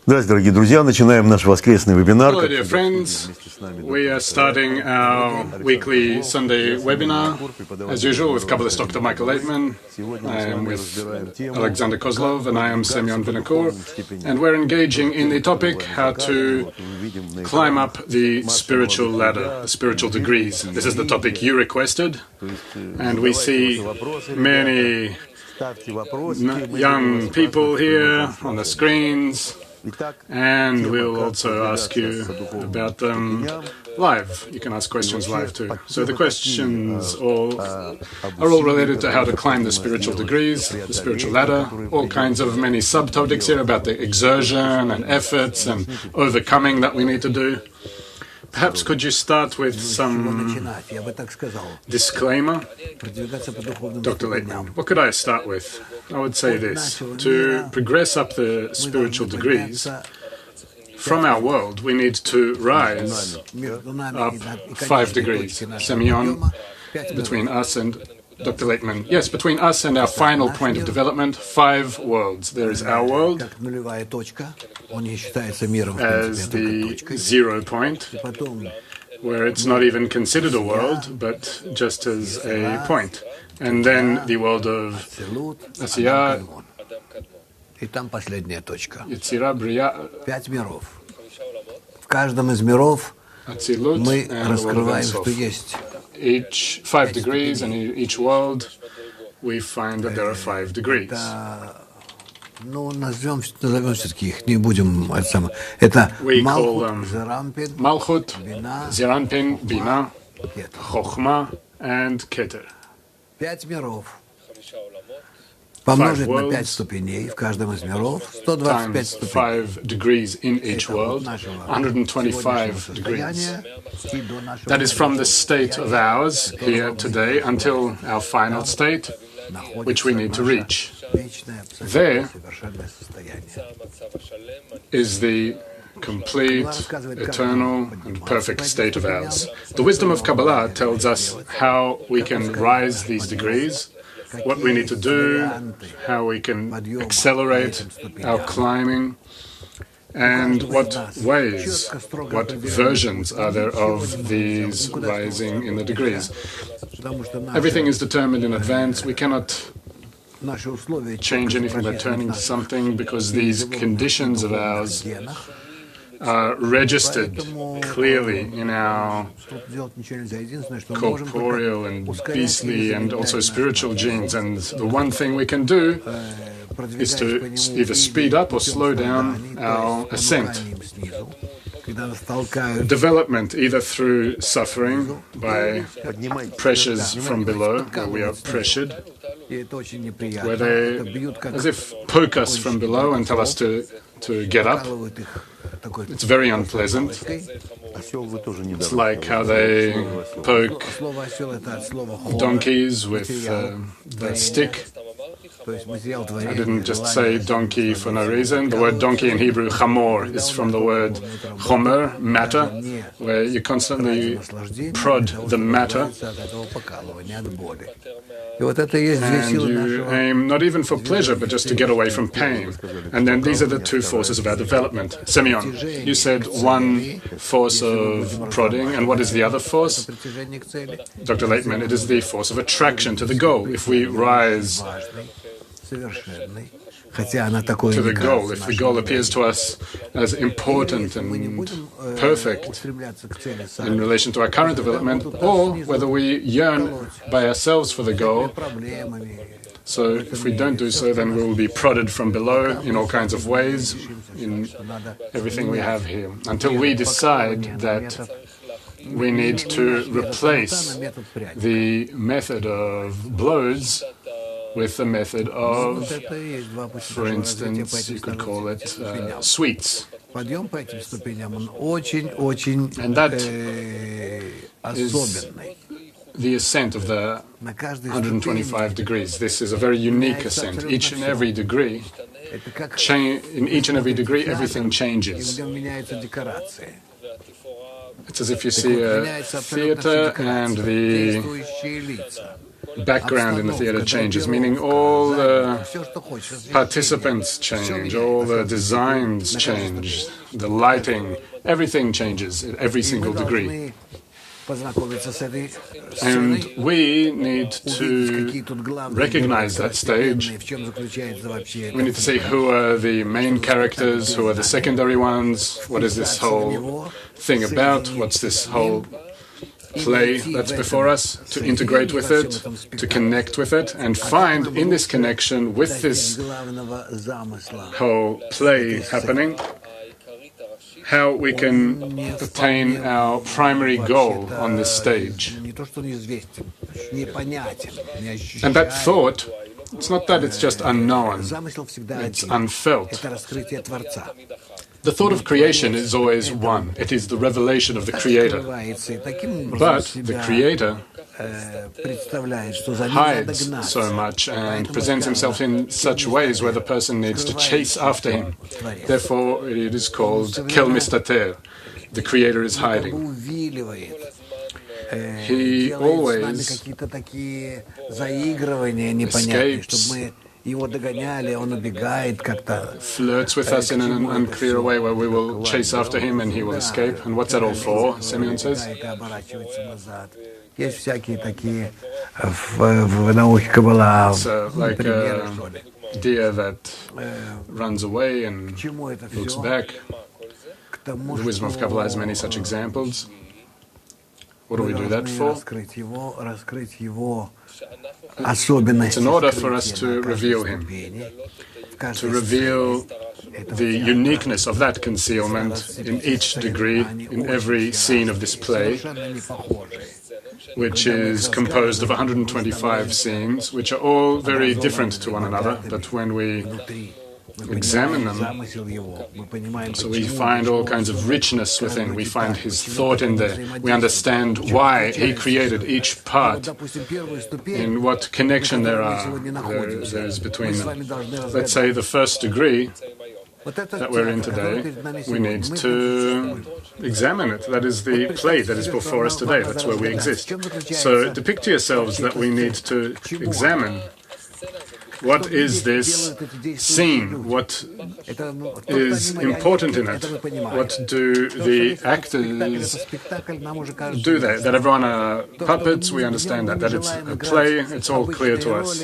Здравствуйте, дорогие друзья. Начинаем наш воскресный вебинар. Hello, dear friends. We are starting our weekly Sunday webinar, as usual, with Kabbalist Dr. Michael Laitman. I am with Alexander Kozlov, and I am Semyon Vinokur. And we're engaging in the topic how to climb up the spiritual ladder, the spiritual degrees. This is the topic you requested, and we see many young people here on the screens. And we'll also ask you about them live. You can ask questions live too. So the questions are all related to how to climb the spiritual degrees, the spiritual ladder, all kinds of many subtopics here about the exertion and efforts and overcoming that we need to do. Perhaps could you start with some disclaimer? Dr. Laitman, what could I start with? I would say this. To progress up the spiritual degrees, from our world, we need to rise up 5 degrees. Semyon, between us and Dr. Laitman. Yes, between us and our final point of development, 5 worlds. There is our world as the 0 point, where it's not even considered a world, but just as a point. And then the world of Asiya, Yetzira, Briya, Atzilut, and the world of Ensof. Each 5 degrees, and each world, we find that there are 5 degrees. We call them Malchut, Zeranpin, Bina, Chochma, and Keter. 5 worlds times 5 degrees in each world, 125 degrees. That is from the state of ours here today until our final state, which we need to reach. There is the complete, eternal, and perfect state of ours. The wisdom of Kabbalah tells us how we can rise these degrees, what we need to do, how we can accelerate our climbing, and what ways, what versions are there of these rising in the degrees. Everything is determined in advance. We cannot change anything by turning to something, because these conditions of ours are registered clearly in our corporeal and beastly and also spiritual genes. And the one thing we can do is to either speed up or slow down our ascent. Development, either through suffering, by pressures from below, where we are pressured, where they, as if, poke us from below and tell us to get up. It's very unpleasant. It's like how they poke donkeys with the stick. I didn't just say donkey for no reason. The word donkey in Hebrew, chamor, is from the word chomer, matter, where you constantly prod the matter. And you aim not even for pleasure, but just to get away from pain. And then these are the 2 forces of our development. Semyon, you said one force of prodding, and what is the other force? Dr. Laitman, it is the force of attraction to the goal. If we rise to the goal, if the goal appears to us as important and perfect in relation to our current development, or whether we yearn by ourselves for the goal. So if we don't do so, then we will be prodded from below in all kinds of ways, in everything we have here, until we decide that we need to replace the method of blows with the method of, for instance, you could call it sweets. And that is the ascent of the 125 degrees. This is a very unique ascent. Each and every degree, in each and every degree, everything changes. It's as if you see a theater and the background in the theater changes, meaning all the participants change, all the designs change, the lighting, everything changes at every single degree. And we need to recognize that stage. We need to see who are the main characters, who are the secondary ones, what is this whole thing about, what's this whole play that's before us, to integrate with it, to connect with it, and find in this connection with this whole play happening, how we can attain our primary goal on this stage. And that thought, it's not that it's just unknown, it's unfelt. The thought of creation is always one. It is the revelation of the Creator. But the Creator hides so much and presents himself in such ways where the person needs to chase after him. Therefore, it is called Kel Mistater. The Creator is hiding. He always escapes, flirts with us in an unclear way where we will chase after him and he will escape. And what's that all for, Simeon says? So, like a deer that runs away and looks back. The wisdom of Kabbalah has many such examples. What do we do that for? It's in order for us to reveal him, to reveal the uniqueness of that concealment in each degree, in every scene of this play, which is composed of 125 scenes, which are all very different to one another, but when we examine them, so we find all kinds of richness within, we find his thought in there, we understand why he created each part, in what connection there is between them. Let's say the first degree that we're in today, we need to examine it. That is the play that is before us today, that's where we exist. So depict to yourselves that we need to examine what is this scene? What is important in it? What do the actors do there? That everyone are puppets, we understand that. That it's a play, it's all clear to us.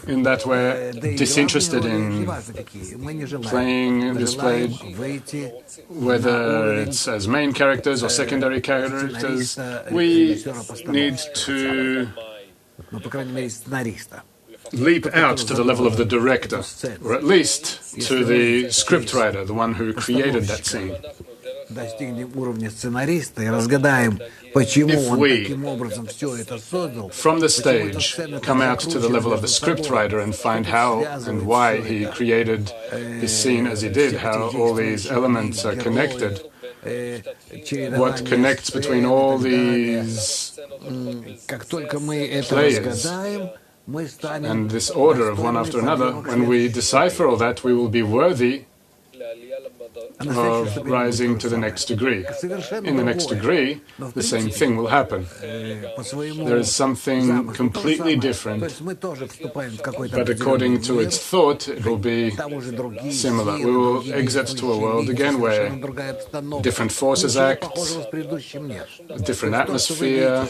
In that we're disinterested in playing this play, whether it's as main characters or secondary characters. We need to leap out to the level of the director, or at least to the scriptwriter, the one who created that scene. If we, from the stage, come out to the level of the scriptwriter and find how and why he created this scene as he did, how all these elements are connected, what connects between all these players, and this order of one after another, when we decipher all that, we will be worthy of rising to the next degree. In the next degree, the same thing will happen. There is something completely different, but according to its thought, it will be similar. We will exit to a world again where different forces act, a different atmosphere,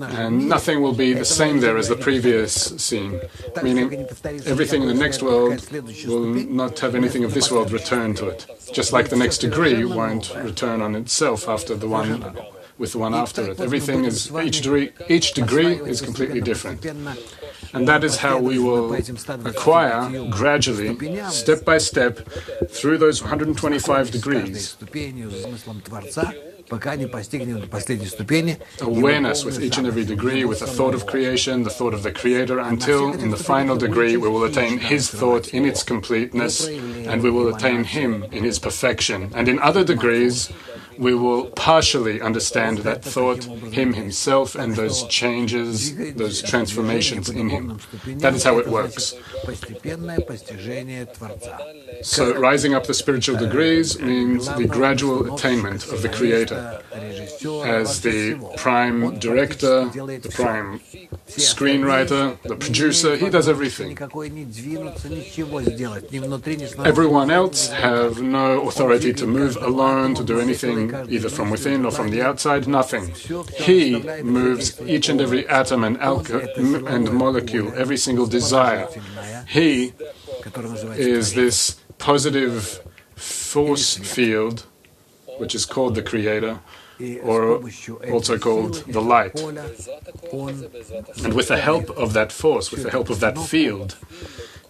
and nothing will be the same there as the previous scene, meaning everything in the next world will not have anything of this world return to it. Just like the next degree won't return on itself after the one with the one after it. Everything is, each degree is completely different. And that is how we will acquire gradually, step by step, through those 125 degrees, awareness with each and every degree, with the thought of creation, the thought of the Creator, until in the final degree we will attain His thought in its completeness, and we will attain Him in His perfection. And in other degrees we will partially understand that thought, him himself, and those changes, those transformations in him. That is how it works. So rising up the spiritual degrees means the gradual attainment of the Creator. As the prime director, the prime screenwriter, the producer, he does everything. Everyone else have no authority to move alone, to do anything either from within or from the outside, nothing. He moves each and every atom and molecule, every single desire. He is this positive force field, which is called the Creator, or also called the light. And with the help of that force, with the help of that field,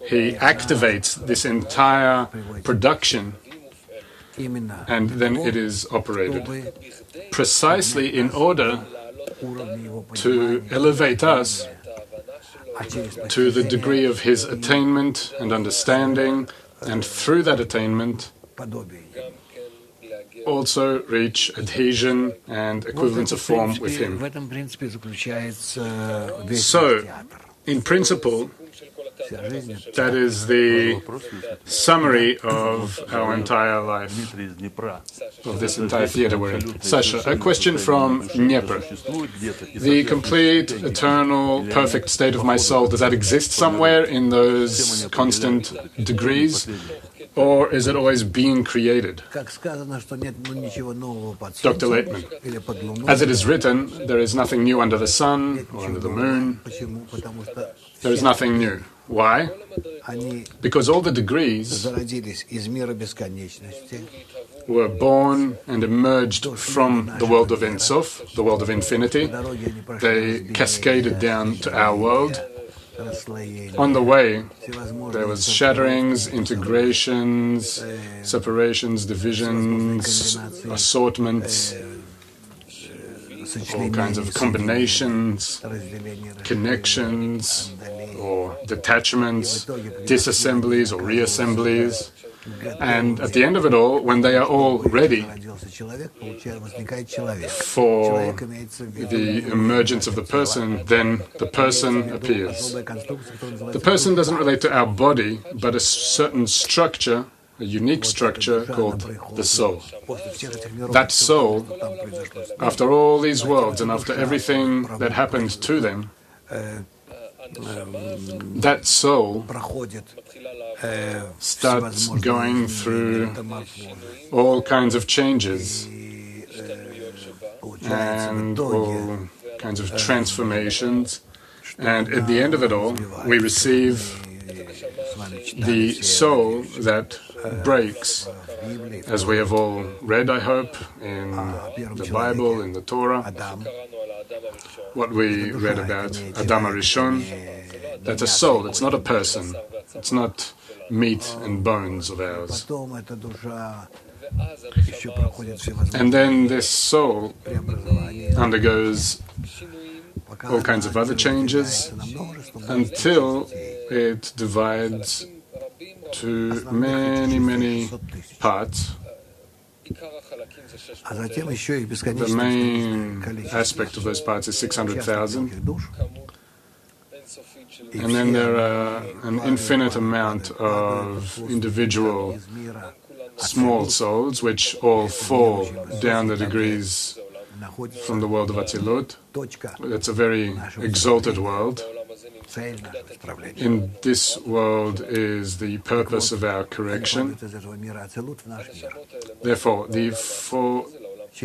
he activates this entire production, and then it is operated precisely in order to elevate us to the degree of his attainment and understanding, and through that attainment also reach adhesion and equivalence of form with him. So, in principle, that is the summary of our entire life, of this entire theater we're in. Sasha, a question from Dnieper. The complete, eternal, perfect state of my soul, does that exist somewhere in those constant degrees? Or is it always being created? Dr. Laitman. As it is written, there is nothing new under the sun or under the moon. There is nothing new. Why? Because all the degrees were born and emerged from the world of Ein Sof, the world of infinity. They cascaded down to our world. On the way, there was shatterings, integrations, separations, divisions, assortments, all kinds of combinations, connections, or detachments, disassemblies or reassemblies. And at the end of it all, when they are all ready for the emergence of the person, then the person appears. The person doesn't relate to our body, but a certain structure, a unique structure called the soul. That soul, after all these worlds and after everything that happened to them, that soul starts going through all kinds of changes and all kinds of transformations, and at the end of it all, we receive the soul that breaks, as we have all read, I hope, in the Bible, in the Torah, what we read about Adam HaRishon. That's a soul, it's not a person, it's not meat and bones of ours. And then this soul undergoes all kinds of other changes until it divides to many, many parts. The main aspect of those parts is 600,000. And then there are an infinite amount of individual small souls which all fall down the degrees from the world of Atzilut. It's a very exalted world. In this world is the purpose of our correction. Therefore, the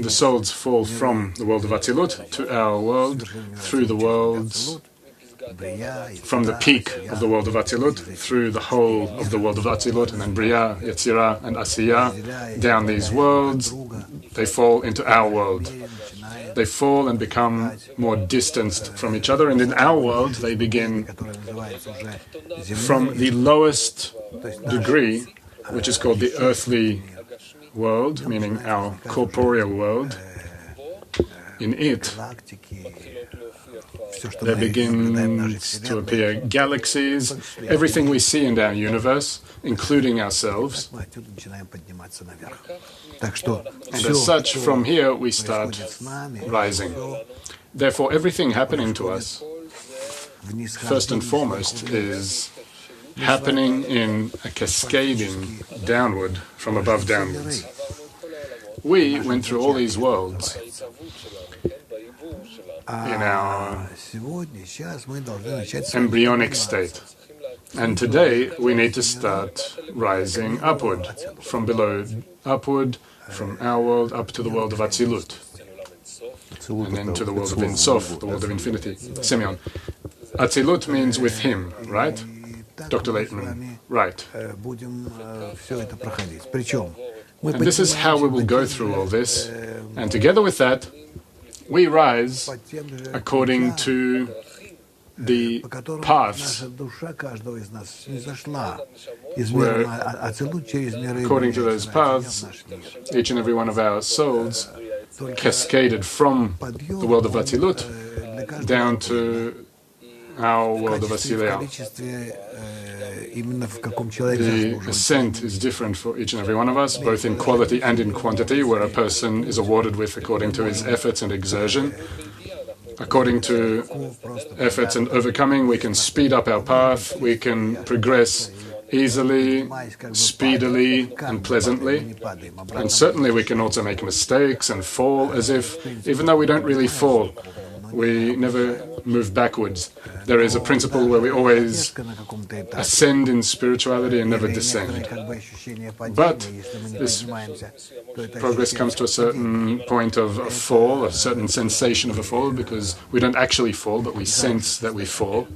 souls fall from the world of Atzilut to our world, through the worlds, from the peak of the world of Atzilut, through the whole of the world of Atzilut, and then Bria, Yetzirah, and Asiyah, down these worlds, they fall into our world. They fall and become more distanced from each other, and in our world they begin from the lowest degree, which is called the earthly world, meaning our corporeal world, in it, there begins to appear galaxies, everything we see in our universe, including ourselves. And as such, from here we start rising. Therefore, everything happening to us, first and foremost, is happening in a cascading downward, from above downwards. We went through all these worlds in our embryonic state. And today we need to start rising upward, from below upward, from our world up to the world of Atzilut, and then to the world of Ein Sof, the world of infinity. Semyon, Atzilut means with him, right? Dr. Laitman, right. And this is how we will go through all this. And together with that, we rise according to the paths where, according to those paths, each and every one of our souls cascaded from the world of Atzilut down to our world of Asileia. The ascent is different for each and every one of us, both in quality and in quantity, where a person is awarded with according to his efforts and exertion. According to efforts and overcoming, we can speed up our path, we can progress easily, speedily, and pleasantly. And certainly we can also make mistakes and fall as if, even though we don't really fall, we never move backwards. There is a principle where we always ascend in spirituality and never descend. But this progress comes to a certain point of a fall, a certain sensation of a fall, because we don't actually fall, but we sense that we fall.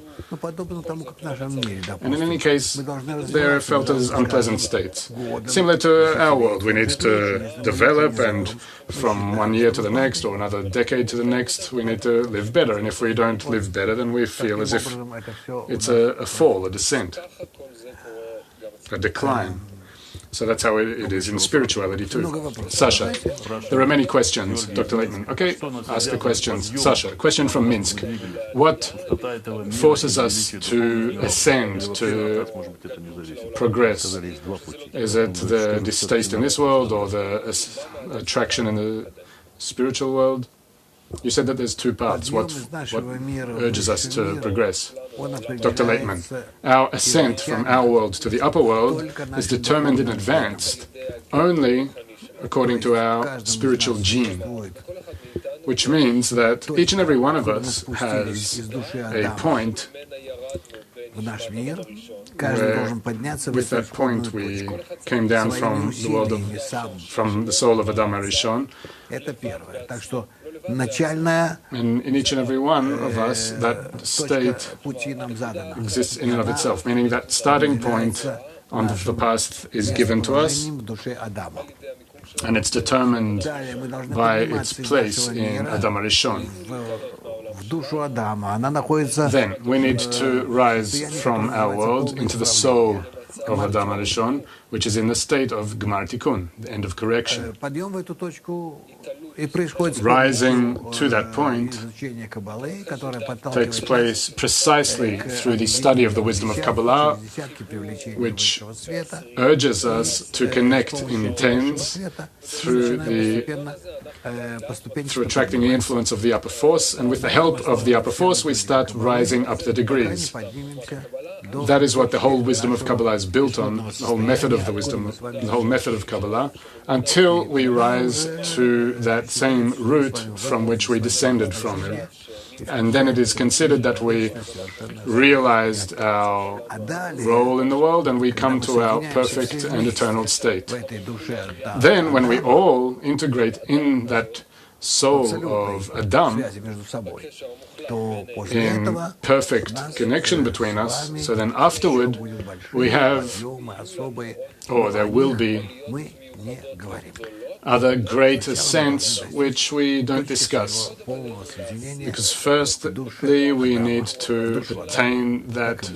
And in any case, they are felt as unpleasant states. Similar to our world, we need to develop, and from one year to the next, or another decade to the next, we need to live better. And if we don't live better, then we feel as if it's a fall, a descent, a decline. So that's how it is in spirituality too. Sasha, there are many questions, Dr. Laitman. Okay, ask the questions. Sasha, question from Minsk. What forces us to ascend, to progress? Is it the distaste in this world or the attraction in the spiritual world? You said that there's two paths. What urges us to progress? Dr. Laitman, our ascent from our world to the upper world is determined in advance only according to our spiritual gene, which means that each and every one of us has a point where, with that point, we came down from the world of, from the soul of Adam Arishon. And in each and every one of us, that state exists in and of itself, meaning that starting point on the path is given to us, and it's determined by its place in Adam Arishon. Then we need to rise from our world into the soul of Adam Arishon, which is in the state of Gmar Tikkun, the end of correction. Rising to that point takes place precisely through the study of the wisdom of Kabbalah, which urges us to connect in tens through attracting the influence of the upper force, and with the help of the upper force we start rising up the degrees. That is what the whole wisdom of Kabbalah is built on, the whole method of the wisdom, the whole method of Kabbalah, until we rise to that same root from which we descended from it. And then it is considered that we realized our role in the world and we come to our perfect and eternal state. Then when we all integrate in that soul of Adam, in perfect connection between us, so then afterward we have, or there will be, other great ascents which we don't discuss. Because firstly we need to attain that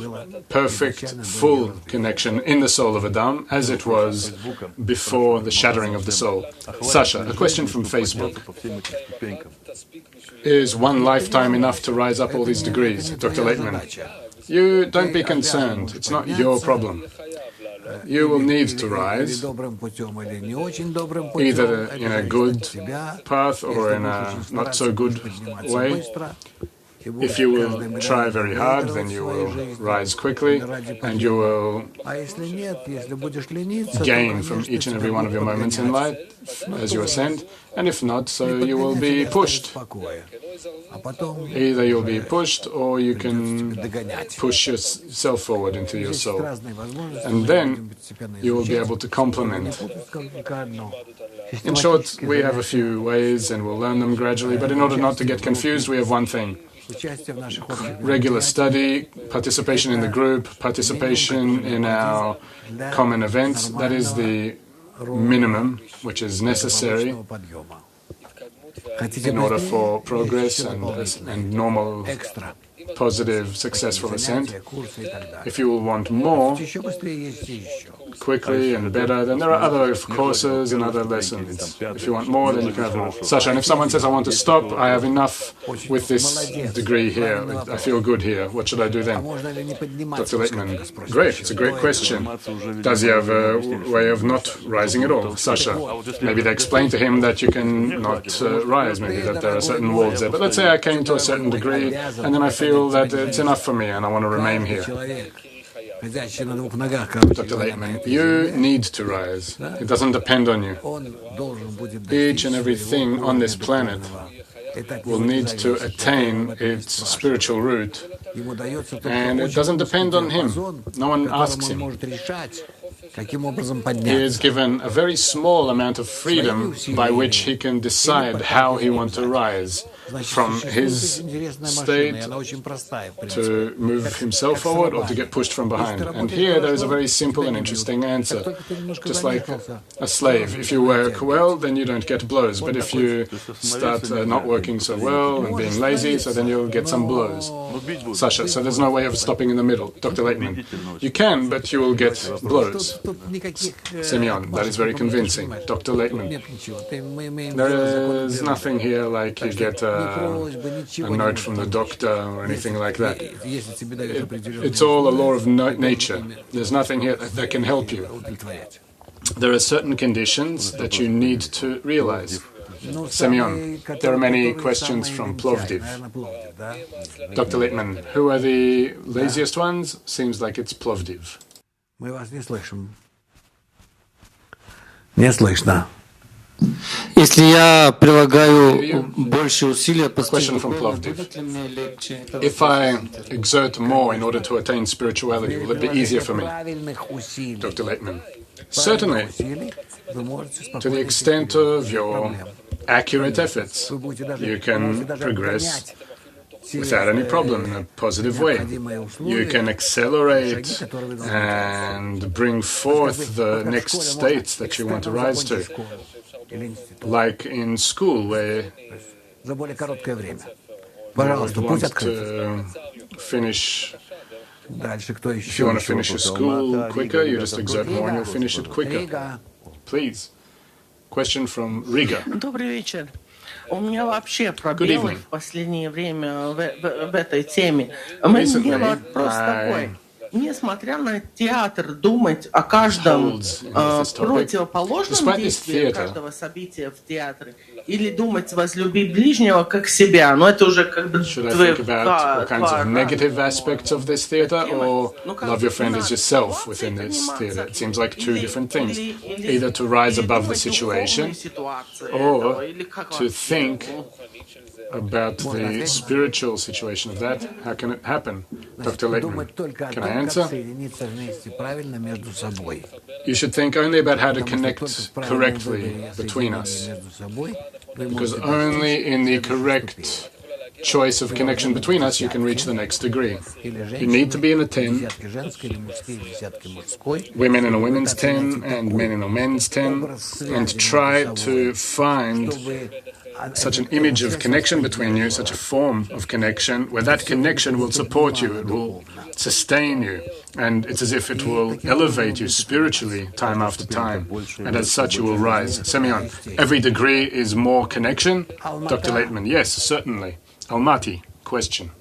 perfect, full connection in the soul of Adam as it was before the shattering of the soul. Sasha, a question from Facebook. Is one lifetime enough to rise up all these degrees? Dr. Laitman, you don't be concerned. It's not your problem. You will need to rise, either in a good path or in a not so good way. If you will try very hard, then you will rise quickly, and you will gain from each and every one of your moments in life as you ascend. And if not, so you will be pushed. Either you'll be pushed, or you can push yourself forward into your soul. And then you will be able to complement. In short, we have a few ways, and we'll learn them gradually. But in order not to get confused, we have one thing. Regular study, participation in the group, participation in our common events. That is the minimum which is necessary in order for progress and normal, positive, successful ascent. If you will want more, quickly and better, then there are other courses and other lessons. If you want more, then you can have more. Sasha, and if someone says, I want to stop, I have enough with this degree here, I feel good here, what should I do then? Dr. Laitman, great, it's a great question. Does he have a way of not rising at all? Sasha, maybe they explain to him that you can not rise, maybe that there are certain walls there. But let's say I came to a certain degree, and then I feel that it's enough for me, and I want to remain here. Dr. Laitman, you need to rise. It doesn't depend on you. Each and everything on this planet will need to attain its spiritual root, and it doesn't depend on him. No one asks him. He is given a very small amount of freedom by which he can decide how he wants to rise from his state to move himself forward or to get pushed from behind. And here there is a very simple and interesting answer. Just like a slave. If you work well, then you don't get blows. But if you start not working so well and being lazy, so then you'll get some blows. Sasha, so there's no way of stopping in the middle. Dr. Laitman, you can, but you will get blows. Simeon, that is very convincing. Dr. Laitman, there is nothing here like you get a note from the doctor or anything like that. It's all a law of nature. There's nothing here that can help you. There are certain conditions that you need to realize. Semyon, there are many questions from Plovdiv. Dr. Laitman, who are the laziest ones? Seems like it's Plovdiv. Не слышно. Если я прилагаю больше усилия, if I exert more in order to attain spirituality, will it be easier for me? Dr. Laitman, certainly, to the extent of your accurate efforts, you can progress without any problem in a positive way. You can accelerate and bring forth the next states that you want to rise to. Like in school, where you want to finish, if you want to finish your school quicker, you just exert more and you'll finish it quicker. Please. Question from Riga. Добрый вечер. У меня вообще пробелы в последнее время в этой теме. Мне вот просто такой. Несмотря на театр, думать о каждом противоположном действии каждого события в театре, или думать возлюби ближнего как себя, но это уже как бы Should I think about all kinds of negative aspects of this theater, or love your friend as yourself within this theater? It seems like two different things. Either to rise above the situation, or to think about the spiritual situation of that. How can it happen? Dr. Laitman, can I answer? You should think only about how to connect correctly between us. Because only in the correct choice of connection between us you can reach the next degree. You need to be in a 10, women in a women's 10 and men in a men's 10, and try to find such an image of connection between you, such a form of connection, where that connection will support you, it will sustain you, and it's as if it will elevate you spiritually time after time, and as such you will rise. Semyon, every degree is more connection? Dr. Laitman, yes, certainly. Almaty, question.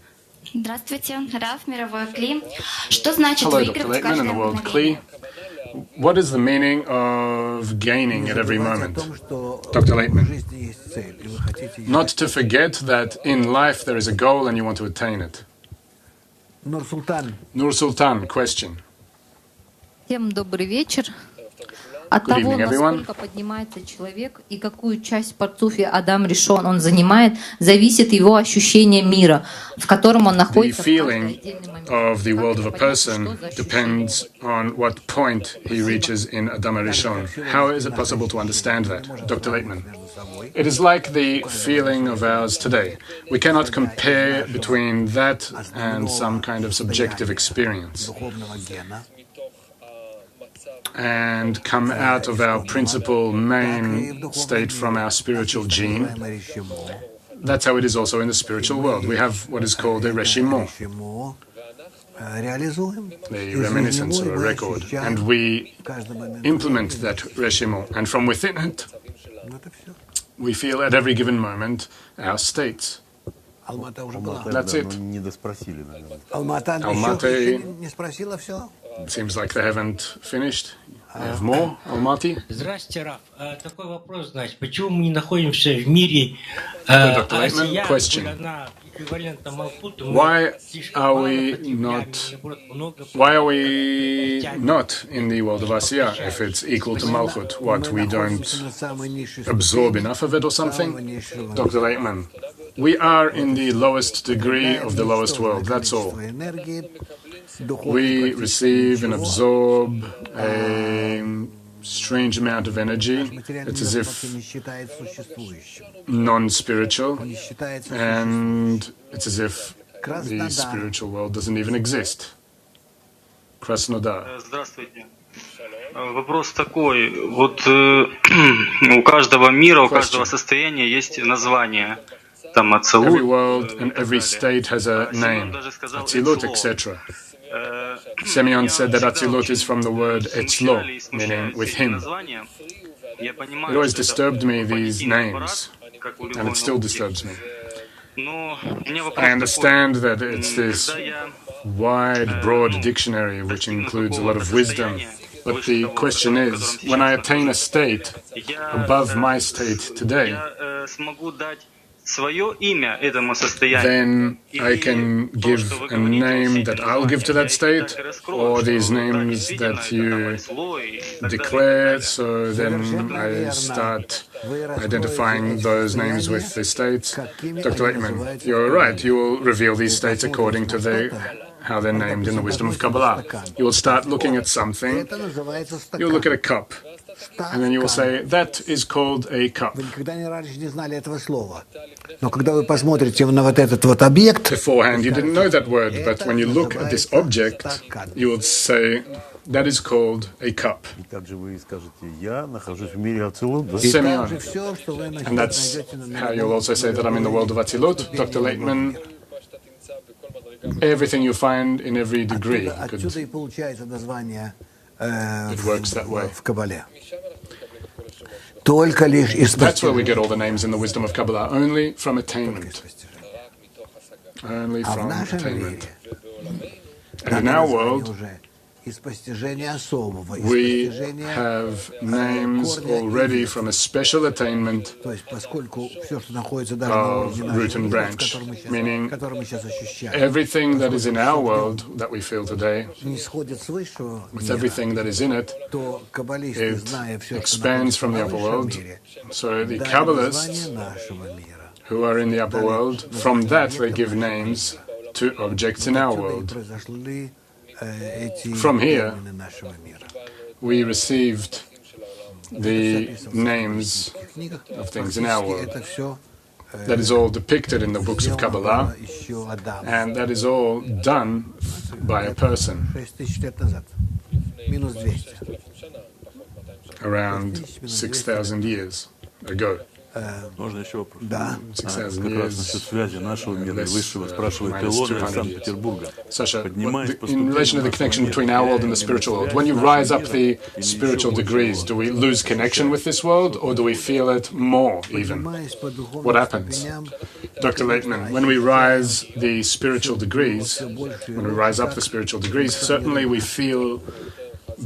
Здравствуйте, Раф, мировой Кли. Что значит Hello, Dr. выиграть в Laitman in каждое the world мгновение? Kli. What is the meaning of gaining at every moment? Dr. Laitman. Not to forget that in life there is a goal and you want to attain it. Nur Sultan, question. Всем добрый вечер. От Good того, evening, everyone. насколько поднимается человек и какую часть парцуфи Адам решен он занимает, зависит его ощущение мира, в котором он The находится в каждый feeling отдельный момент. of the Как world of a понять, person что за ощущение? depends on what point he reaches in Adam Rishon. How is it possible to understand that? Dr. Laitman. It is like the feeling of ours today. We cannot compare between that and some kind of subjective experience and come out of our principal main state from our spiritual gene. That's how it is also in the spiritual world. We have what is called a reshimo, the reminiscence or a record, and we implement that reshimo, and from within it we feel at every given moment our states. That's it. Almaty, it seems like they haven't finished. They have more. Almaty? Здравствуйте, Раф. Такой вопрос, значит, почему мы не находимся в мире Dr. Laitman, question. Why are we not in the world of Asiya if it's equal to Malchut? What, we don't absorb enough of it or something? Dr. Laitman, we are in the lowest degree of the lowest world, that's all. We receive and absorb a strange amount of energy. It's as if non-spiritual, and it's as if the spiritual world doesn't even exist. Krasnodar. Здравствуйте. Вопрос такой. Вот у каждого мира, у каждого состояния есть название. Там Ацилут. Every world and every state has a name. Atzilut, etc. Semyon said that Atzilut is from the word etzlo, meaning with him. It always disturbed me, these names, and it still disturbs me. I understand that it's this wide, broad dictionary which includes a lot of wisdom, but the question is, when I attain a state above my state today, then I can give a name that I'll give to that state, or these names that you declare, so then I start identifying those names with the states. Dr. Laitman, you're right, you will reveal these states according to how they're named in the wisdom of Kabbalah. You will start looking at something, you'll look at a cup, and then you will say, that is called a cup. Beforehand, you didn't know that word, but when you look at this object, you will say, that is called a cup. Semyon. And that's how you'll also say that I'm in the world of Atzilut. Dr. Laitman, everything you find in every degree. It works that way. That's where we get all the names in the wisdom of Kabbalah, only from attainment. Only from attainment. And in our world, we have names already from a special attainment of root and branch, meaning everything that is in our world that we feel today, with everything that is in it, it expands from the upper world. So the Kabbalists who are in the upper world, from that they give names to objects in our world. From here, we received the names of things in our world. That is all depicted in the books of Kabbalah, and that is all done by a person around 6,000 years ago. Можно еще вопрос? Да. 6,000 Как раз years. насчет связи нашего мира и less, высшего спрашивает minus Илона из 200 years. Санкт-Петербурга. Sasha, Поднимаясь по in relation to the connection between our world and the spiritual world, when you rise up the spiritual degrees, do we lose connection with this world, or do we feel it more even? What happens? Dr. Laitman, when we rise the spiritual degrees, when we rise up the spiritual degrees, certainly we feel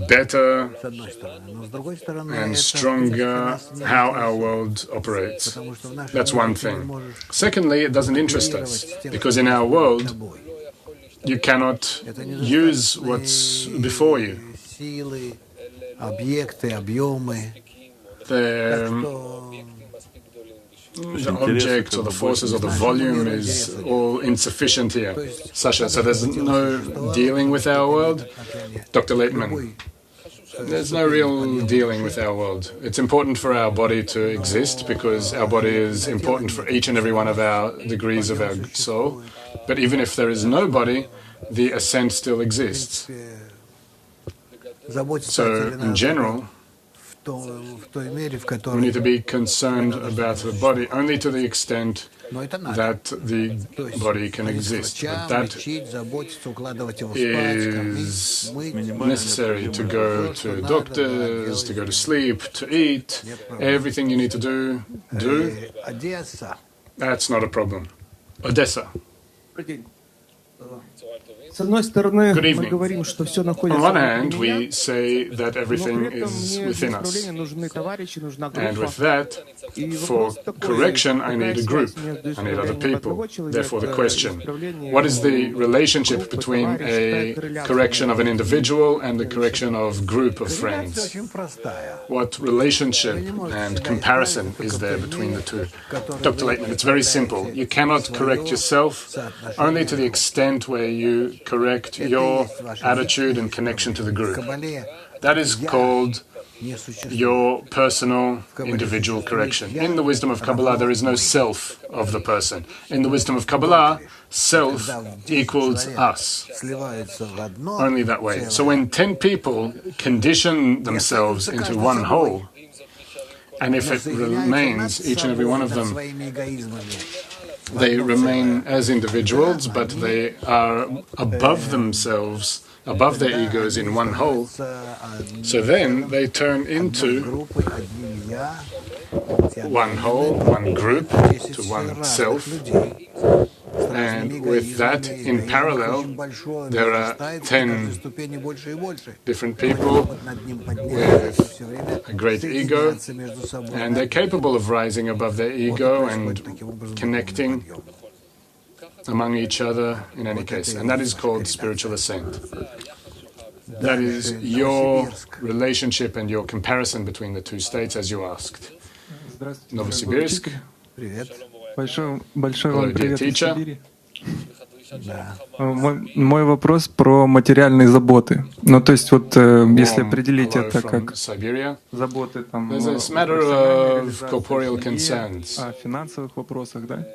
better and stronger how our world operates. That's one thing. Secondly, it doesn't interest us, because in our world, you cannot use what's before you. The object or the forces or the volume is all insufficient here. Sasha, so there's no dealing with our world? Dr. Laitman, there's no real dealing with our world. It's important for our body to exist because our body is important for each and every one of our degrees of our soul. But even if there is no body, the ascent still exists. So, in general, we need to be concerned about the body only to the extent that the body can exist. But that is necessary to go to doctors, to go to sleep, to eat. Everything you need to do. That's not a problem. Odessa. Good evening. On one hand, we say that everything is within us. And with that, for correction, I need a group. I need other people. Therefore, the question, what is the relationship between a correction of an individual and the correction of a group of friends? What relationship and comparison is there between the two? Dr. Laitman, it's very simple. You cannot correct yourself only to the extent where you correct your attitude and connection to the group. That is called your personal, individual correction. In the wisdom of Kabbalah, there is no self of the person. In the wisdom of Kabbalah, self equals us. Only that way. So when 10 people condition themselves into one whole, and if it remains, each and every one of them, they remain as individuals, but they are above themselves, above their egos in one whole. So then they turn into one whole, one group, to one self. And with that, in parallel, there are 10 different people with a great ego, and they're capable of rising above their ego and connecting among each other in any case. And that is called spiritual ascent. That is your relationship and your comparison between the two states, as you asked. Novosibirsk. Большой вам привет из Сибири. Мой вопрос про материальные заботы. Ну, то есть, вот если определить это как заботы там, о финансовых вопросах, да?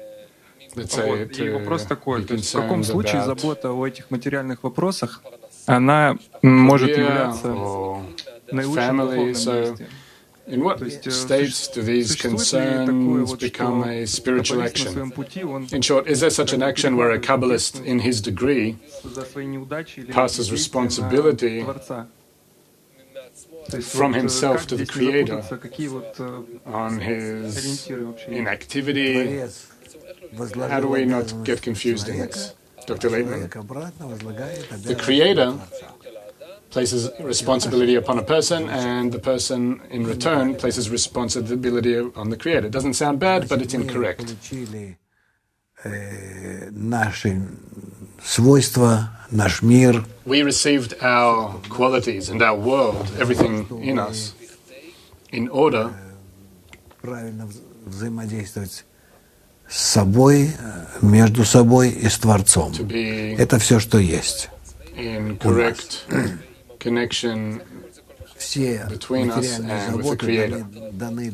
Вот. И вопрос такой, то есть в каком случае забота о этих материальных вопросах, она может являться наивысшим духовным действием? In what states do these concerns become a spiritual action? In short, is there such an action where a Kabbalist in his degree passes responsibility from himself to the Creator on his inactivity? How do we not get confused in this? Dr. Laitman, the Creator places responsibility upon a person, and the person in return places responsibility on the Creator. It doesn't sound bad, but it's incorrect. We received our qualities and our world, everything in us, in order to be in correct connection between us and with the Creator.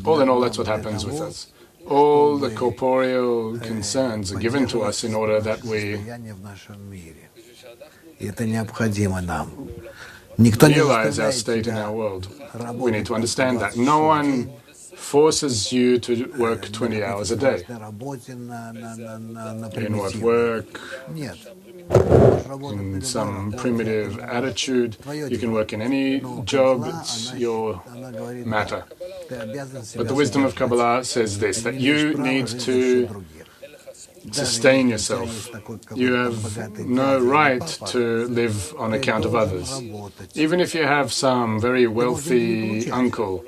All in all, that's what happens with us. All the corporeal concerns are given to us in order that we realize our state in our world. We need to understand that. No one forces you to work 20 hours a day. In what work? In some primitive attitude. You can work in any job, it's your matter. But the wisdom of Kabbalah says this, that you need to sustain yourself. You have no right to live on account of others. Even if you have some very wealthy uncle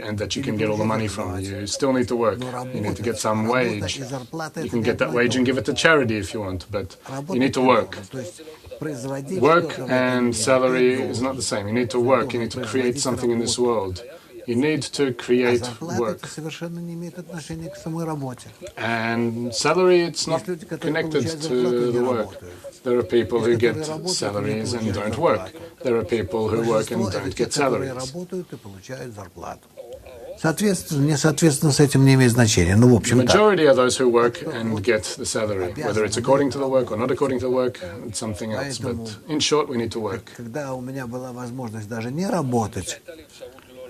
and that you can get all the money from, you still need to work. You need to get some wage. You can get that wage and give it to charity if you want, but you need to work. Work and salary is not the same. You need to work. You need to create something in this world. You need to create work. And salary, it's not connected to the work. There are people who get salaries and don't work. There are people who work and don't get salaries. The majority are those who work and get the salary. Whether it's according to the work or not according to the work, it's something else. But in short, we need to work.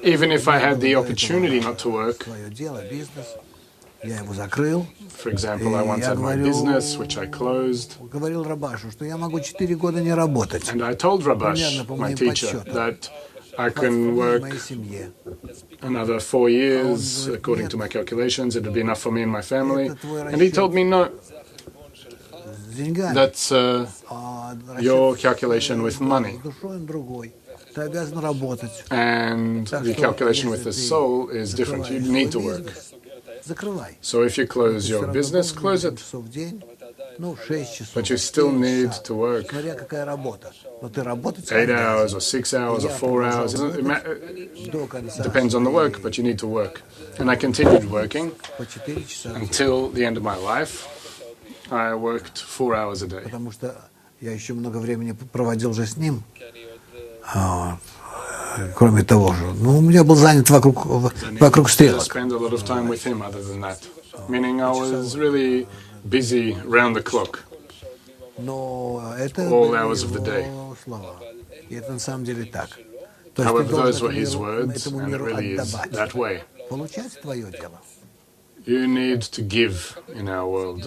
Even if I had the opportunity not to work, for example, I once had my business, which I closed, and I told Rabash, my teacher, that I can work another 4 years, according to my calculations, it would be enough for me and my family. And he told me, no, that's your calculation with money. And the calculation with the soul is different. You need to work. So if you close your business, close it. But you still need to work 8 hours or 6 hours or 4 hours. It depends on the work, but you need to work. And I continued working until the end of my life. I worked 4 hours a day. Кроме того же, я был занят вокруг стрелок. I spent a lot of time with him other than that. Meaning I was really busy round the clock. All hours of the day. Это на самом деле так. However, those were his words, and it really is that way. You need to give in our world.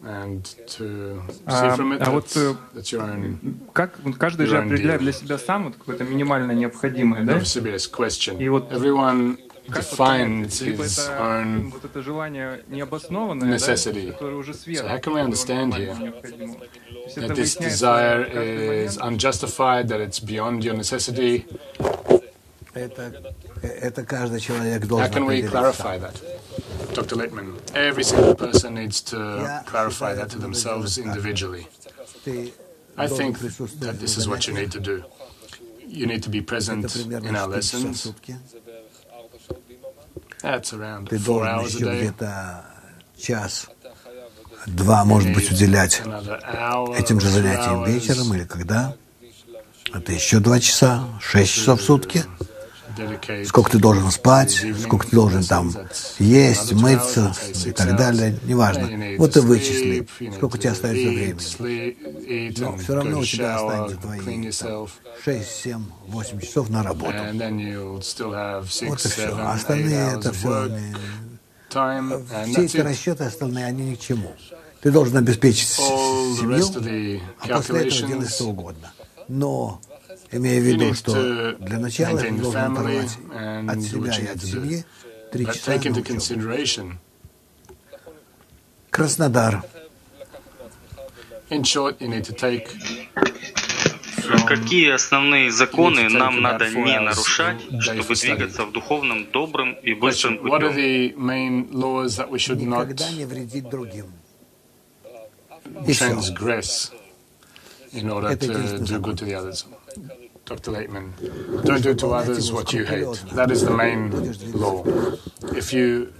And to see from it, that's your own. Как каждый же определяет для себя сам вот какое-то минимальное необходимое, да? И вот everyone defines his own necessity. So how can we understand here that this desire is unjustified, that it's beyond your necessity? How can we clarify that? Dr. Laitman, every single person needs to clarify that to themselves individually. I think that this is what you need to do. You need to be present in our lessons. That's around 4 hours a day. Час-два, может быть, уделять этим же занятиям вечером или когда. Это еще 2 часа, 6 часов в сутки. Сколько ты должен спать, сколько ты должен там есть, мыться и так далее, неважно. Вот ты вычисли, сколько у тебя остается времени. Но все равно у тебя останется твои 6, 7, 8 часов на работу. Вот и все. А остальные это все, все эти расчеты остальные, они ни к чему. Ты должен обеспечить семью, а после этого делай что угодно. Но имея в виду, что для начала ты должен оторвать от себя и от семьи 3 часа на учебу. Краснодар. Какие основные законы нам надо не нарушать, чтобы двигаться в духовном, добрым и быстрым путем? Никогда не вредить другим. Transgress in order to do good to the others. Dr. Laitman, don't do to others what you hate. That is the main law. If you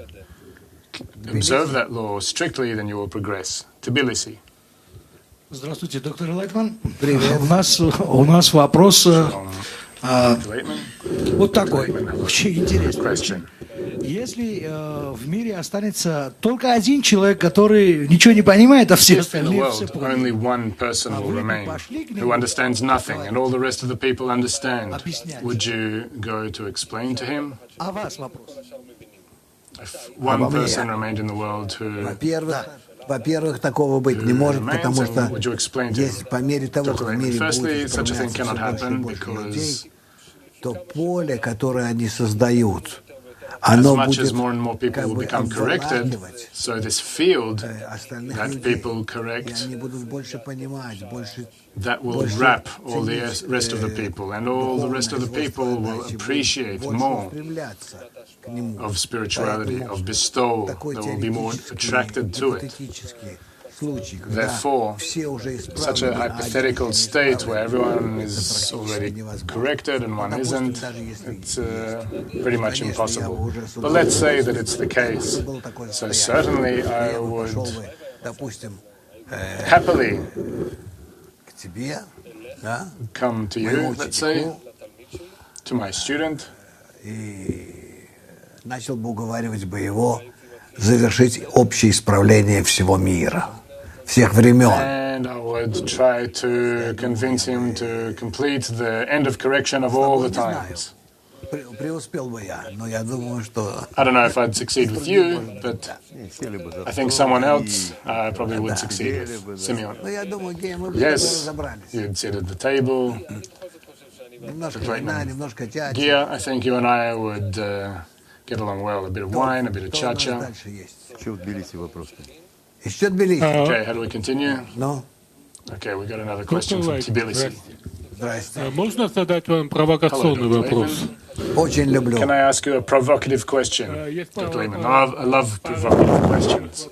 observe that law strictly, then you will progress. Tbilisi. Здравствуйте, доктор Лайтман. У нас вопрос вот такой, очень интересный. Если в мире останется только один человек, который ничего не понимает, а все If in the остальные все world only one person will remain who understands nothing and all the rest of the people understand, would you go to explain to him? А вас вопрос. If one person remained in the world who Во-первых, такого быть не может, потому что would you explain to если по мере того, как в мире Firstly, будет such a thing исправляться cannot все больше и happen больше людей, because то поле, которое они создают, as оно much будет as more and more people как will бы become corrected, обволакивать so this field остальных that людей, people и correct, они будут больше понимать, больше that will wrap all the rest of the people, and all the rest of the people will appreciate more стремляться к нему. of spirituality, of bestowal. They will be more attracted to it. Therefore, such a hypothetical state where everyone is already corrected and one isn't, it's pretty much impossible. But let's say that it's the case. So certainly I would happily come to you, let's say, to my student, начал бы уговаривать бы его завершить общее исправление всего мира, всех времен. and I would try to convince him to complete the end of correction of all the times. Преуспел бы я, но я думаю, что... I don't know if I'd succeed with you, but I think someone else probably would succeed with Simeon. Но я думаю, Гея, мы бы Yes, разобрались. you'd sit at the table. Немножко вина, немножко тячи. Gia, I think you and I would get along well. A bit of wine, a bit of cha-cha. Дальше есть. Еще в Тбилиси вопрос. Еще Тбилиси. Okay, how do we continue? Ну, Okay, we got another question from Tbilisi. здрасте. Можно задать вам провокационный вопрос? Очень люблю. Can I ask you a provocative question, Dr. Laitman? I love provocative questions.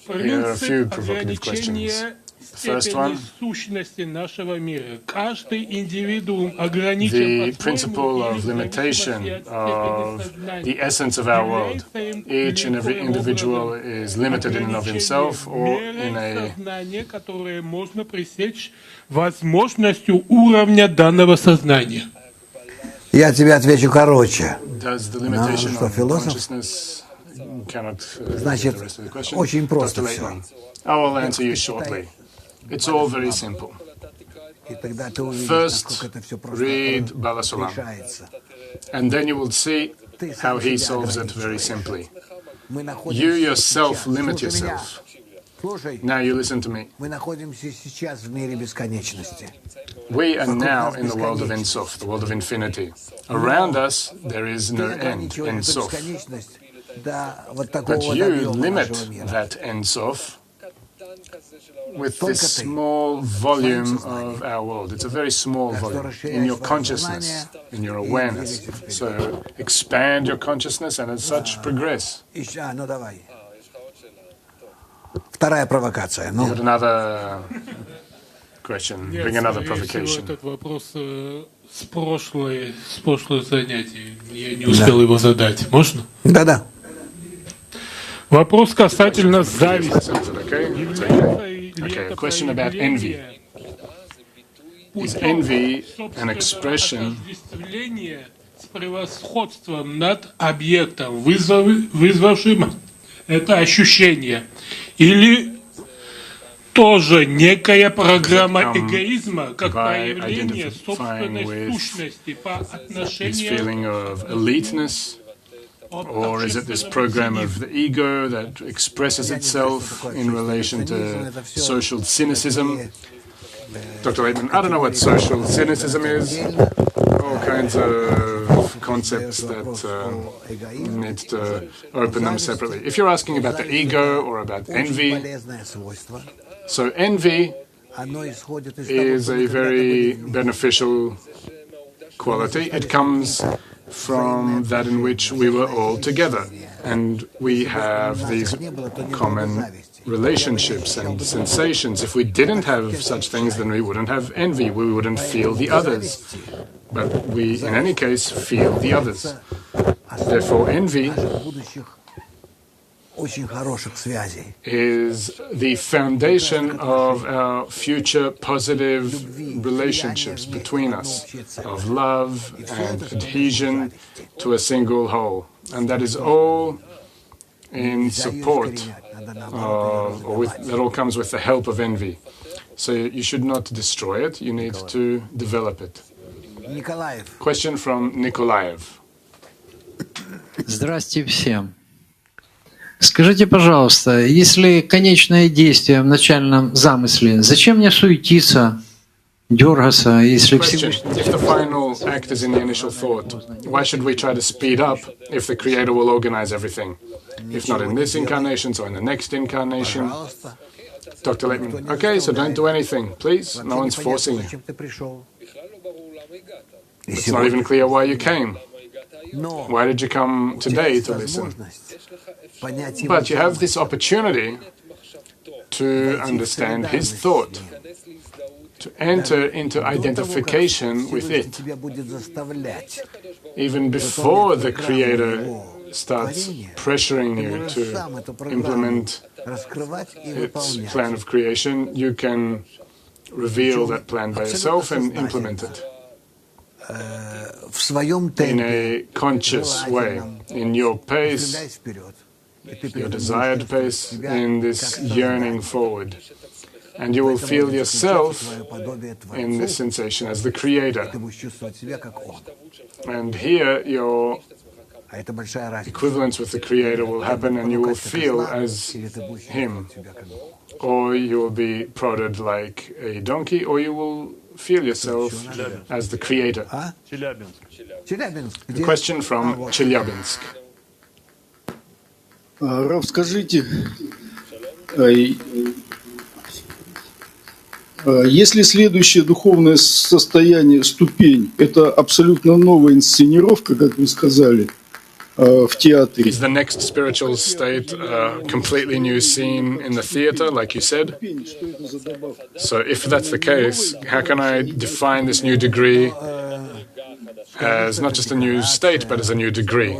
Here are a few provocative questions. The first one, Сущности нашего мира. Каждый индивидуум ограничен the principle of limitation of the essence of our world. Each and every individual is limited in and of himself or in a... сознание, которое можно пресечь возможностью уровня данного сознания. Я тебе отвечу короче. Does the limitation что, of философ? consciousness cannot Значит, the rest of the question? очень просто Dr. все. Laitman, I will answer you shortly. It's all very simple. И тогда ты увидишь, First, насколько это все read Bala просто Sulam, решается. and then you will see how he solves it very simply. Мы You находимся yourself сейчас. limit Слушай меня. yourself. Слушай, Now you listen to me. мы находимся сейчас в мире бесконечности. We are now in the world of Ein Sof, the world of infinity. Around us, there is no end, Ein Sof. Бесконечность до вот такого But вот you объема limit нашего мира. that Ein Sof with this small volume of our world. It's a very small volume in your consciousness, in your awareness. So expand your consciousness and as such progress. Ну давай. Вторая провокация. Ну. You got another question. Bring another provocation. Этот вопрос с прошлого занятия. Я не успел его задать. Можно? Да-да. Вопрос касательно зависти. Okay, a question about envy. Is envy an expression с превосходством над объектом, вызвавшим это ощущение, или тоже некая программа эгоизма, как проявление собственной сущности по отношению or is it this program of the ego that expresses itself in relation to social cynicism? Dr. Laitman, I don't know what social cynicism is. All kinds of concepts that need to open them separately. If you're asking about the ego or about envy, so envy is a very beneficial quality. It comes from that in which we were all together, and we have these common relationships and sensations. If we didn't have such things, then we wouldn't have envy, we wouldn't feel the others. But we, in any case, feel the others. Therefore, envy is the foundation of our future positive relationships between us, of love and adhesion to a single whole. And that is all in support that all comes with the help of envy. So you should not destroy it, you need to develop it. Question from Nikolaev. Здравствуйте всем. Скажите, пожалуйста, если конечное действие в начальном замысле, зачем мне суетиться, дергаться, если Question: If the final act is in the initial thought, why should we try to speed up if the Creator will organize everything? If not in this incarnation, so in the next incarnation. Dr. Laitman: Okay, so don't do anything, please. No one's forcing you. It's not even clear why you came. Why did you come today to listen? But you have this opportunity to understand his thought, to enter into identification with it. Even before the Creator starts pressuring you to implement its plan of creation, you can reveal that plan by yourself and implement it in a conscious way, in your pace, your desired pace, in this yearning forward. And you will feel yourself in this sensation as the Creator. And here your equivalence with the Creator will happen and you will feel as Him. Or you will be prodded like a donkey, or you will feel yourself as the Creator. A question from Chelyabinsk. Рав, скажите, если следующее духовное состояние, ступень, это абсолютно новая инсценировка, как вы сказали, в театре. Is the next spiritual state a completely new scene in the theater, like you said? So if that's the case, how can I define this new degree as not just a new state, but as a new degree?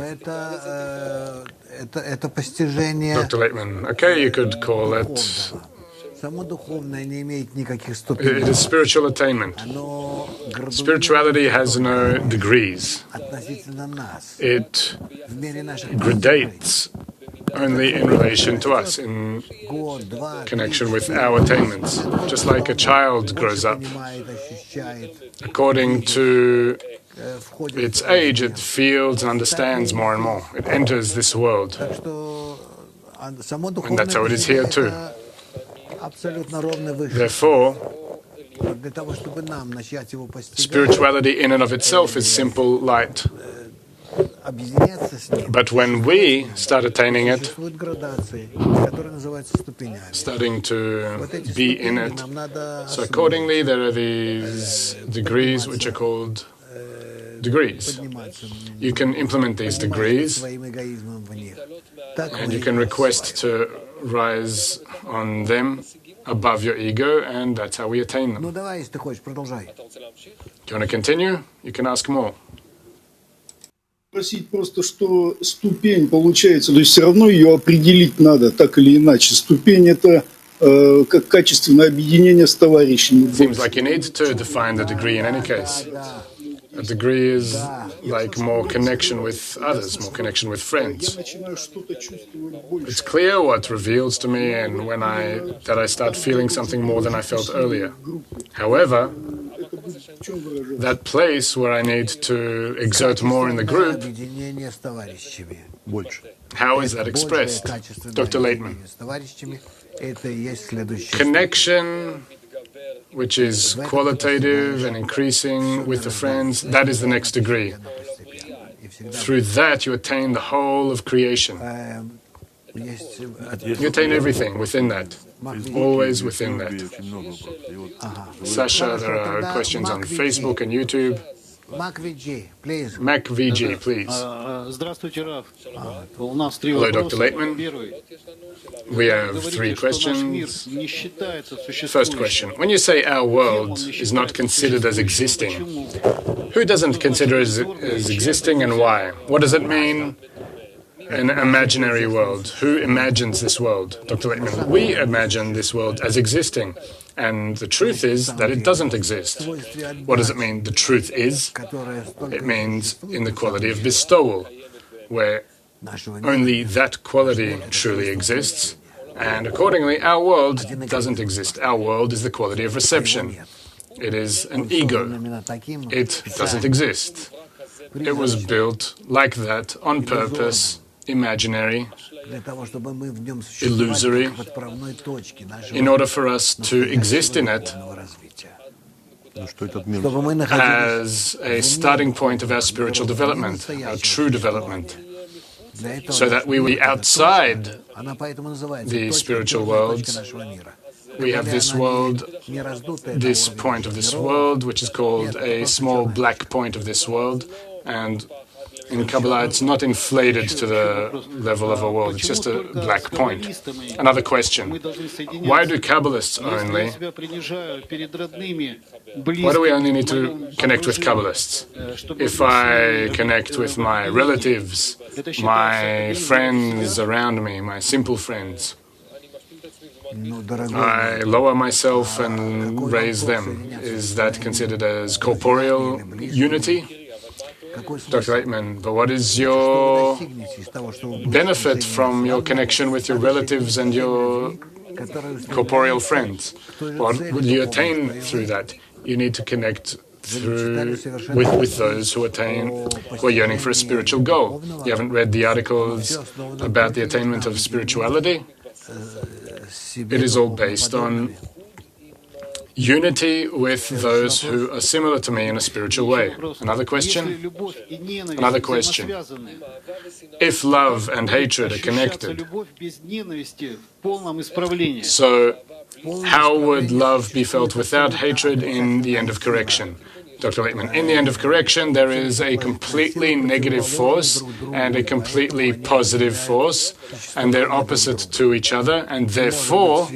Dr. Laitman: Okay, you could call it. It is spiritual attainment. Spirituality has no degrees. It gradates only in relation to us, in connection with our attainments. Just like a child grows up, according to its age, it feels and understands more and more. It enters this world. And that's how it is here too. Therefore, spirituality in and of itself is simple light. But when we start attaining it, starting to be in it, so accordingly there are these degrees which are called degrees. You can implement these degrees and you can request to rise on them above your ego, and that's how we attain them. Do you want to continue? You can ask more. Спросить просто, что ступень получается, то есть все равно ее определить надо, так или иначе. Ступень — это как качественное объединение с товарищами. Seems like you need to define the degree in any case. A degree is like more connection with others, more connection with friends. It's clear what reveals to me and when that I start feeling something more than I felt earlier. However, that place where I need to exert more in the group, how is that expressed? Dr. Laitman: connection which is qualitative and increasing with the friends, that is the next degree. Through that you attain the whole of creation. You attain everything within that, always within that. Sasha, there are questions on Facebook and YouTube. Mac VG, please. Hello, Dr. Laitman. We have 3 questions. First question: when you say our world is not considered as existing, who doesn't consider it as existing and why? What does it mean an imaginary world. Who imagines this world? Dr. Laitman, we imagine this world as existing. And the truth is that it doesn't exist. What does it mean? The truth is? It means in the quality of bestowal, where only that quality truly exists. And accordingly, our world doesn't exist. Our world is the quality of reception. It is an ego. It doesn't exist. It was built like that on purpose, imaginary, illusory, in order for us to exist in it as a starting point of our spiritual development, our true development, so that we will be outside the spiritual world. We have this world, this point of this world, which is called a small black point of this world, and in Kabbalah it's not inflated to the level of a world, it's just a black point. Another question, why do Kabbalists only, why do we only need to connect with Kabbalists? If I connect with my relatives, my friends around me, my simple friends, I lower myself and raise them. Is that considered as corporeal unity? Dr. Laitman, but what is your benefit from your connection with your relatives and your corporeal friends? What will you attain through that? You need to connect with those who are yearning for a spiritual goal. You haven't read the articles about the attainment of spirituality? It is all based on unity with those who are similar to me in a spiritual way. Another question? Another question. If love and hatred are connected, so how would love be felt without hatred in the end of correction? Dr. Laitman, in the end of correction, there is a completely negative force and a completely positive force, and they're opposite to each other, and therefore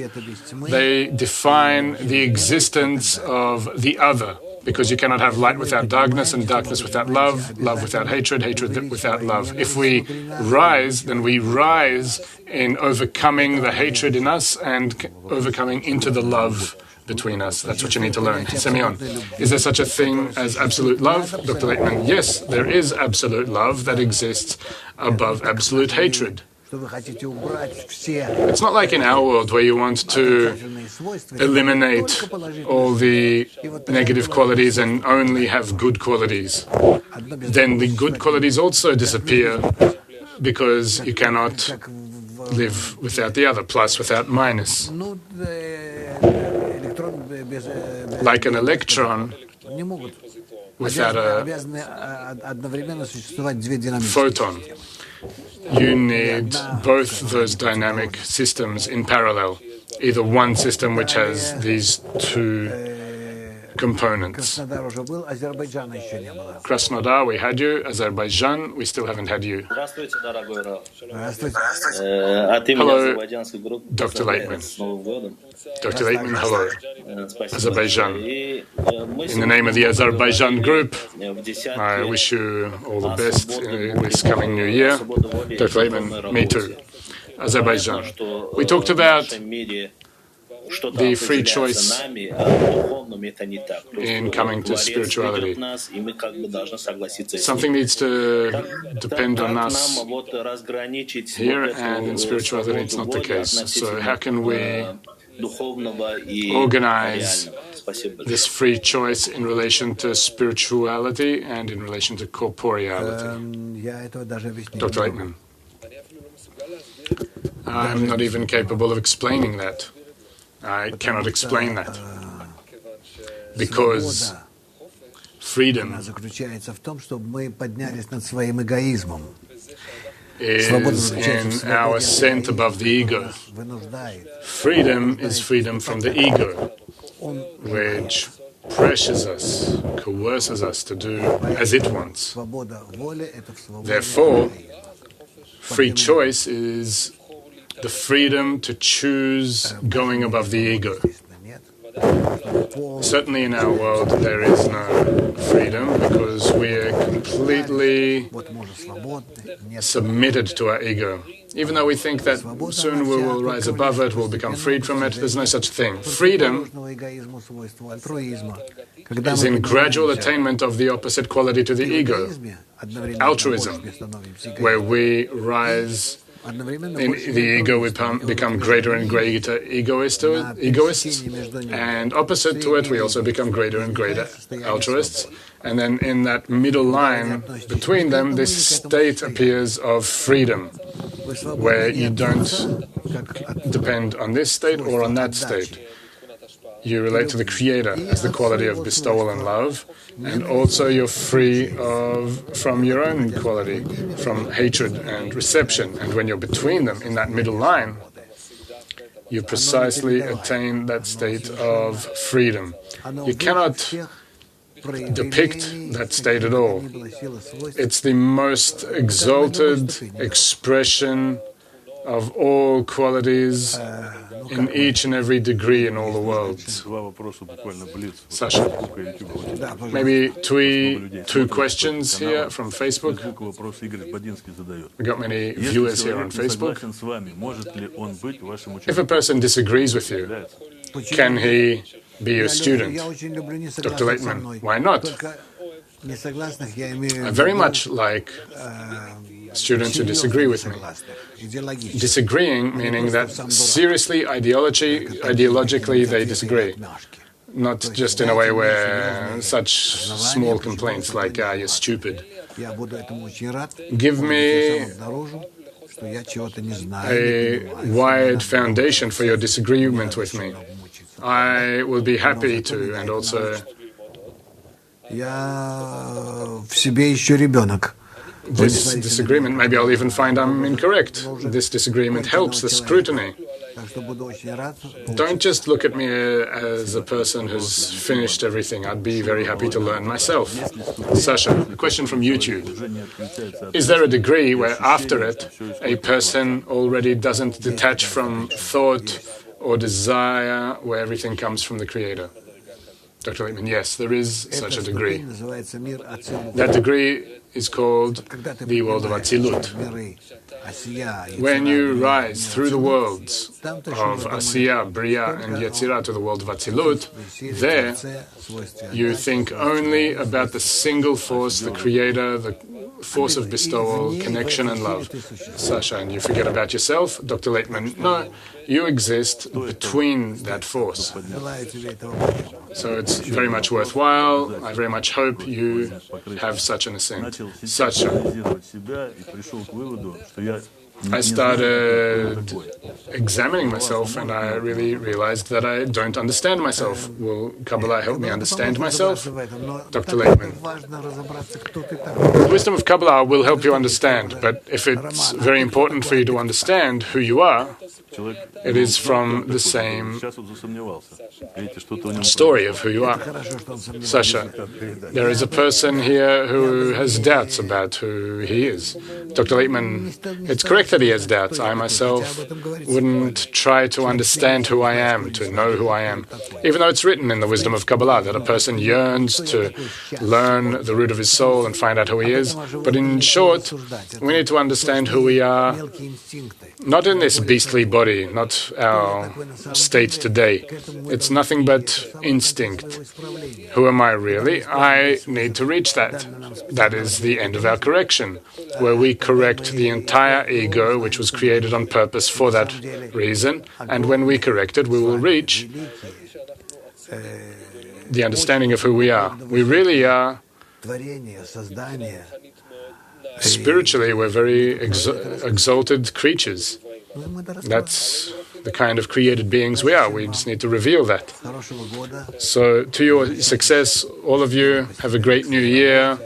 they define the existence of the other, because you cannot have light without darkness, and darkness without love, love without hatred, hatred without love. If we rise, then we rise in overcoming the hatred in us and overcoming into the love between us. That's what you need to learn. Semyon, is there such a thing as absolute love? Dr. Laitman, yes, there is absolute love that exists above absolute hatred. It's not like in our world where you want to eliminate all the negative qualities and only have good qualities. Then the good qualities also disappear because you cannot live without the other, plus without minus. Like an electron without a photon. You need both those dynamic systems in parallel. Either one system which has these two components. Krasnodar, we had you. Azerbaijan, we still haven't had you. Hello, Dr. Laitman. Dr. Laitman, hello. Azerbaijan. In the name of the Azerbaijan group, I wish you all the best in this coming new year. Dr. Laitman, me too. Azerbaijan. We talked about the free choice in coming to spirituality. Something needs to depend on us here, and in spirituality it's not the case. So how can we organize this free choice in relation to spirituality and in relation to corporeality? Dr. Laitman, I'm not even capable of explaining that. I cannot explain that, because freedom is in our ascent above the ego. Freedom is freedom from the ego, which pressures us, coerces us to do as it wants. Therefore, free choice is the freedom to choose going above the ego. Certainly in our world there is no freedom because we are completely submitted to our ego. Even though we think that soon we will rise above it, we'll become freed from it, there's no such thing. Freedom is in gradual attainment of the opposite quality to the ego, altruism, where we rise in the ego, we become greater and greater egoists, and opposite to it, we also become greater and greater altruists. And then in that middle line between them, this state appears of freedom, where you don't depend on this state or on that state. You relate to the Creator as the quality of bestowal and love, and also you're free from your own quality, from hatred and reception. And when you're between them, in that middle line, you precisely attain that state of freedom. You cannot depict that state at all. It's the most exalted expression of all qualities in each and every degree in all the worlds. Sasha, maybe two questions here from Facebook. We got many viewers here on Facebook. If a person disagrees with you, can he be your student? Dr. Laitman, why not? I very much like students who disagree with me. Disagreeing meaning that seriously, ideologically they disagree. Not just in a way where such small complaints like, you're stupid. Give me a wide foundation for your disagreement with me. I will be happy to, and also this disagreement, maybe I'll even find I'm incorrect. This disagreement helps the scrutiny. Don't just look at me as a person who's finished everything. I'd be very happy to learn myself. Sasha, a question from YouTube. Is there a degree where after it, a person already doesn't detach from thought or desire, where everything comes from the Creator? Dr. Laitman, yes, there is such a degree. That degree is called the world of Atzilut. When you rise through the worlds of Asiya, Bria, and Yetzirah to the world of Atzilut, there you think only about the single force, the Creator, the force of bestowal, connection and love. Sasha, and you forget about yourself? Dr. Laitman, no, you exist between that force. So it's very much worthwhile. I very much hope you have such an ascent. Sasha, I started examining myself and I really realized that I don't understand myself. Will Kabbalah help me understand myself? Dr. Laitman. The wisdom of Kabbalah will help you understand, but if it's very important for you to understand who you are, it is from the same story of who you are. Sasha, there is a person here who has doubts about who he is. Dr. Laitman, it's correct that he has doubts. I myself wouldn't try to understand who I am, to know who I am, even though it's written in the wisdom of Kabbalah that a person yearns to learn the root of his soul and find out who he is. But in short, we need to understand who we are, not in this beastly body, not our state today. It's nothing but instinct. Who am I really? I need to reach that. That is the end of our correction, where we correct the entire ego, which was created on purpose for that reason, and when we correct it, we will reach the understanding of who we are. We really are. Spiritually, we're very exalted creatures. That's the kind of created beings we are. We just need to reveal that. So, to your success, all of you, have a great new year.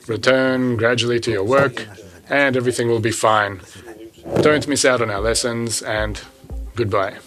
Return gradually to your work, and everything will be fine. Don't miss out on our lessons, and goodbye.